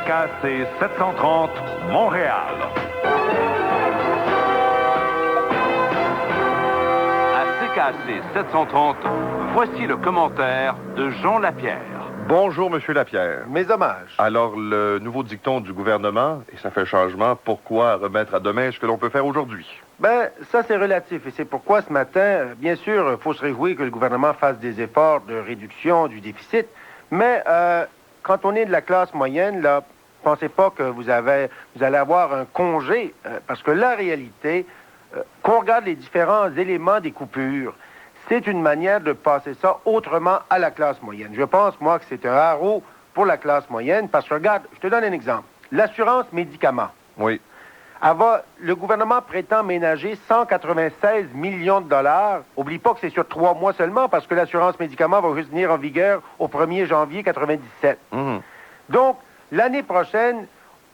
CKC 730, Montréal. À CKC 730, voici le commentaire de Jean Lapierre. Bonjour, Monsieur Lapierre. Mes hommages. Alors, le nouveau dicton du gouvernement, et ça fait changement, pourquoi remettre à demain ce que l'on peut faire aujourd'hui? Ben, ça, c'est relatif. Et c'est pourquoi, ce matin, bien sûr, il faut se réjouir que le gouvernement fasse des efforts de réduction du déficit. Mais quand on est de la classe moyenne, là, pensez pas que vous allez avoir un congé, parce que la réalité, qu'on regarde les différents éléments des coupures, c'est une manière de passer ça autrement à la classe moyenne. Je pense, moi, que c'est un haro pour la classe moyenne, parce que, regarde, je te donne un exemple. L'assurance médicaments. Oui. Le gouvernement prétend ménager 196 millions de dollars. Oublie pas que c'est sur 3 mois seulement, parce que l'assurance médicaments va juste venir en vigueur au 1er janvier 97. Donc, l'année prochaine,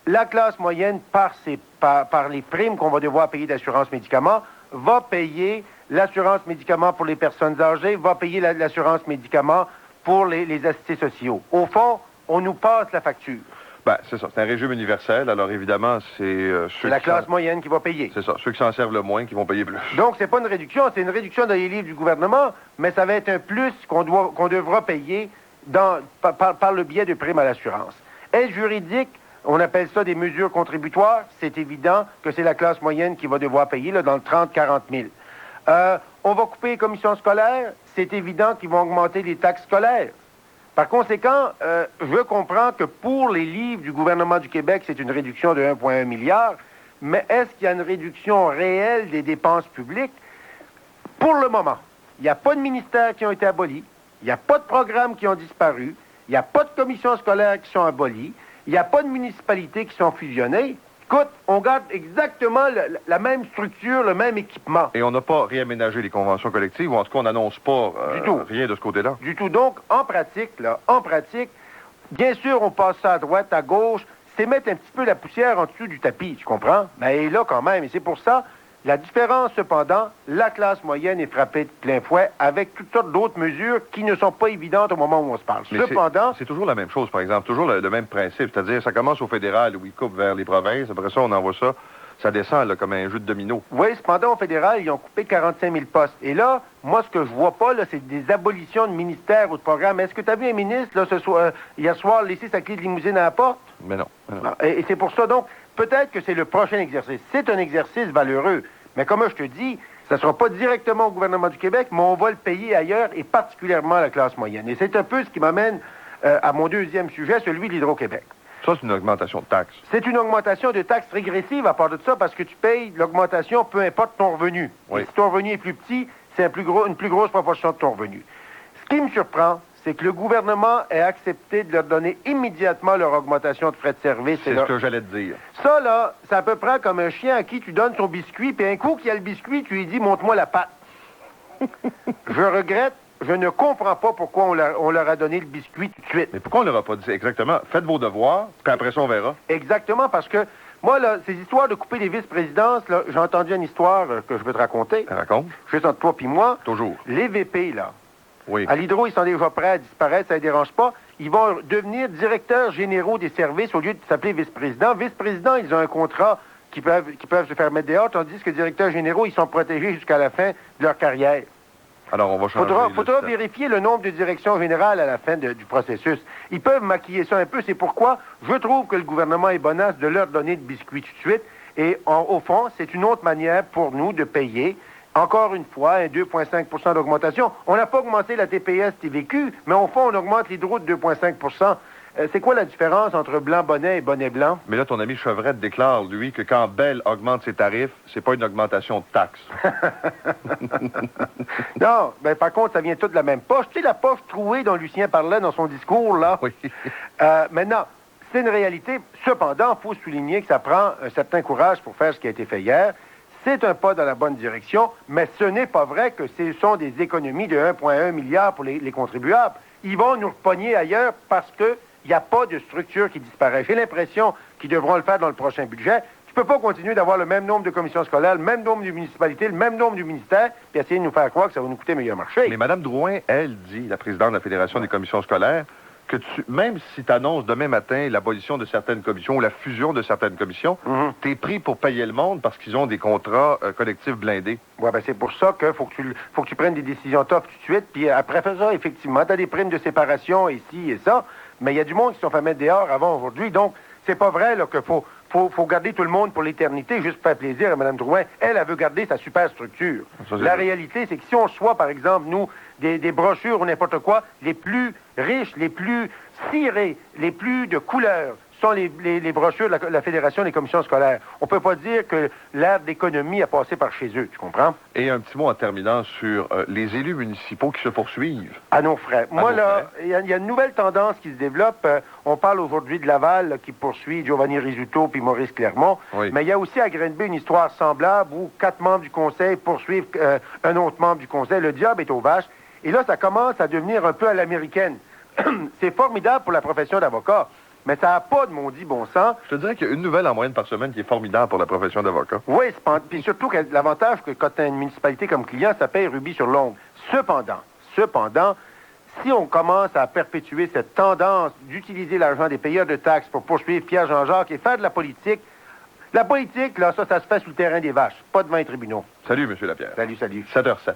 la classe moyenne, par les primes qu'on va devoir payer d'assurance médicaments, va payer l'assurance médicaments pour les personnes âgées, va payer l'assurance médicaments pour les assistés sociaux. Au fond, on nous passe la facture. Ben, c'est ça. C'est un régime universel. Alors, évidemment, c'est C'est la classe moyenne qui va payer. C'est ça. Ceux qui s'en servent le moins qui vont payer plus. Donc, c'est pas une réduction, c'est une réduction dans les livres du gouvernement, mais ça va être un plus qu'on devra payer par le biais de primes à l'assurance. Aide juridique, on appelle ça des mesures contributoires. C'est évident que c'est la classe moyenne qui va devoir payer, là, dans le 30-40 000. On va couper les commissions scolaires. C'est évident qu'ils vont augmenter les taxes scolaires. Par conséquent, je comprends que pour les livres du gouvernement du Québec, c'est une réduction de 1,1 milliard, mais est-ce qu'il y a une réduction réelle des dépenses publiques? Pour le moment, il n'y a pas de ministères qui ont été abolis, il n'y a pas de programmes qui ont disparu, il n'y a pas de commissions scolaires qui sont abolies, il n'y a pas de municipalités qui sont fusionnées. Écoute, on garde exactement la même structure, le même équipement. Et on n'a pas réaménagé les conventions collectives, ou en tout cas, on n'annonce pas rien de ce côté-là. Du tout. Donc, en pratique, bien sûr, on passe ça à droite, à gauche, c'est mettre un petit peu la poussière en dessous du tapis, tu comprends? Mais elle est là quand même, et c'est pour ça, la différence, cependant, la classe moyenne est frappée de plein fouet avec toutes sortes d'autres mesures qui ne sont pas évidentes au moment où on se parle. Mais cependant... c'est toujours la même chose, par exemple, toujours le même principe, c'est-à-dire, ça commence au fédéral où ils coupent vers les provinces, après ça, on envoie ça descend là, comme un jeu de domino. Oui, cependant, au fédéral, ils ont coupé 45 000 postes. Et là, moi, ce que je vois pas, là, c'est des abolitions de ministères ou de programmes. Est-ce que tu as vu un ministre, là, hier soir, laisser sa clé de limousine à la porte? Mais non. Et c'est pour ça, donc, peut-être que c'est le prochain exercice. C'est un exercice valeureux. Mais comme je te dis, ça ne sera pas directement au gouvernement du Québec, mais on va le payer ailleurs, et particulièrement à la classe moyenne. Et c'est un peu ce qui m'amène à mon deuxième sujet, celui de l'Hydro-Québec. Ça, c'est une augmentation de taxes. C'est une augmentation de taxes régressive à part de ça, parce que tu payes l'augmentation peu importe ton revenu. Oui. Et si ton revenu est plus petit, c'est une plus grosse proportion de ton revenu. Ce qui me surprend, c'est que le gouvernement ait accepté de leur donner immédiatement leur augmentation de frais de service. C'est ce que j'allais te dire. Ça, là, c'est à peu près comme un chien à qui tu donnes son biscuit, puis un coup qu'il y a le biscuit, tu lui dis « montre-moi la patte ». Je regrette, je ne comprends pas pourquoi on leur a donné le biscuit tout de suite. Mais pourquoi on leur a pas dit exactement? Faites vos devoirs, puis après ça, on verra. Exactement, parce que moi, là, ces histoires de couper les vice-présidences, là, j'ai entendu une histoire que je veux te raconter. Raconte. Juste entre toi puis moi. Toujours. Les VP, là. Oui. À l'Hydro, ils sont déjà prêts à disparaître, ça ne les dérange pas. Ils vont devenir directeurs généraux des services au lieu de s'appeler vice-président. Vice-président, ils ont un contrat qui peuvent se faire mettre dehors, tandis que directeurs généraux, ils sont protégés jusqu'à la fin de leur carrière. Alors, on va changer. Faudra vérifier le nombre de directions générales à la fin du processus. Ils peuvent maquiller ça un peu. C'est pourquoi je trouve que le gouvernement est bonasse de leur donner de biscuits tout de suite. Et au fond, c'est une autre manière pour nous de payer. Encore une fois, un 2,5 d'augmentation. On n'a pas augmenté la TPS TVQ, mais au fond, on augmente l'hydro de 2,5 c'est quoi la différence entre blanc-bonnet et bonnet-blanc? Mais là, ton ami Chevrette déclare, lui, que quand Bell augmente ses tarifs, c'est pas une augmentation de taxes. Non, mais par contre, ça vient tout de la même poche. Tu sais, la poche trouée dont Lucien parlait dans son discours, là? Oui. Maintenant, c'est une réalité. Cependant, il faut souligner que ça prend un certain courage pour faire ce qui a été fait hier. C'est un pas dans la bonne direction, mais ce n'est pas vrai que ce sont des économies de 1,1 milliard pour les contribuables. Ils vont nous repogner ailleurs parce que il n'y a pas de structure qui disparaît. J'ai l'impression qu'ils devront le faire dans le prochain budget. Tu peux pas continuer d'avoir le même nombre de commissions scolaires, le même nombre de municipalités, le même nombre de ministères, puis essayer de nous faire croire que ça va nous coûter meilleur marché. Mais Mme Drouin, elle dit, la présidente de la Fédération des commissions scolaires, même si tu annonces demain matin l'abolition de certaines commissions ou la fusion de certaines commissions, t'es pris pour payer le monde parce qu'ils ont des contrats collectifs blindés. Ouais, ben c'est pour ça qu'il faut que tu prennes des décisions tough tout de suite. Puis après ça, effectivement, tu as des primes de séparation ici et ça. Mais il y a du monde qui se sont fait mettre dehors avant aujourd'hui. Donc, c'est pas vrai là, qu'il faut garder tout le monde pour l'éternité, juste pour faire plaisir à Mme Drouin. Elle veut garder sa super structure. La réalité, c'est que si on soit, par exemple, nous, des brochures ou n'importe quoi, les plus riches, les plus cirés, les plus de couleurs, sont les brochures de la Fédération des commissions scolaires. On peut pas dire que l'ère d'économie a passé par chez eux, tu comprends? Et un petit mot en terminant sur les élus municipaux qui se poursuivent. À nos frais. Moi, là, il y a une nouvelle tendance qui se développe. On parle aujourd'hui de Laval, là, qui poursuit Giovanni Rizzuto puis Maurice Clermont. Oui. Mais il y a aussi à Granby une histoire semblable où 4 membres du conseil poursuivent un autre membre du conseil. Le diable est aux vaches. Et là, ça commence à devenir un peu à l'américaine. C'est formidable pour la profession d'avocat. Mais ça n'a pas de maudit bon sens. Je te dirais qu'il y a une nouvelle en moyenne par semaine qui est formidable pour la profession d'avocat. Oui, puis surtout que l'avantage que quand tu as une municipalité comme client, ça paye rubis sur l'ongle. Cependant, si on commence à perpétuer cette tendance d'utiliser l'argent des payeurs de taxes pour poursuivre Pierre Jean-Jacques et faire de la politique, là, ça se fait sous le terrain des vaches, pas devant les tribunaux. Salut, M. Lapierre. Salut. 7h07.